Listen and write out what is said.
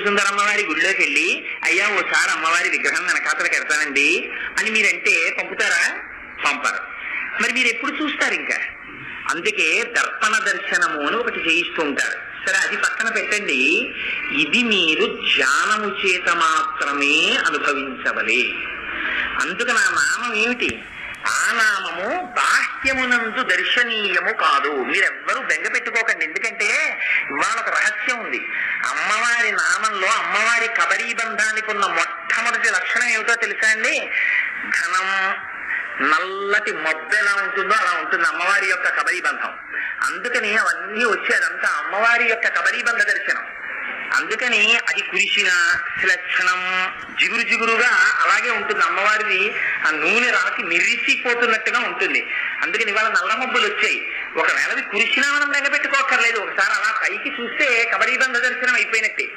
సుందర అమ్మవారి గుడిలోకి వెళ్ళి అయ్యా ఓసారి అమ్మవారి విగ్రహం వెనకాతలకు ఎడతానండి అని మీరంటే పంపుతారా? పంపరు. మరి మీరు ఎప్పుడు చూస్తారు? ఇంకా అందుకే దర్పణ దర్శనము అని ఒకటి చేయిస్తూ ఉంటారు. సరే, అది పక్కన పెట్టండి. ఇది మీరు ధ్యానము చేత మాత్రమే అనుభవించవలే. అందుకని ఆ నామం ఏమిటి? ఆ నామము బాహ్యమునందు దర్శనీయము కాదు. మీరెవ్వరూ బెంగ పెట్టుకోకండి. ఎందుకంటే ఇవాళ ఒక రహస్యం ఉంది. అమ్మవారి నామంలో అమ్మవారి కబరీబంధానికి ఉన్న మొట్టమొదటి లక్షణం ఏమిటో తెలుసా అండి? ఘనం, నల్లటి మబ్బు ఎలా ఉంటుందో అలా ఉంటుంది అమ్మవారి యొక్క కబరీబంధం. అందుకని అవన్నీ వచ్చి అదంతా అమ్మవారి యొక్క కబరీబంధ దర్శనం. అందుకని అది కురిసిన లక్షణం జిగురు జిగురుగా అలాగే ఉంటుంది. అమ్మవారిది ఆ నూనె రాసి మెరిసిపోతున్నట్టుగా ఉంటుంది. అందుకని ఇవాళ నల్ల మబ్బులు వచ్చాయి. ఒకవేళ కురిసినా మనం బెంగపెట్టుకోక్కర్లేదు. ఒకసారి అలా పైకి చూస్తే కబరీబంధ దర్శనం అయిపోయినట్టే.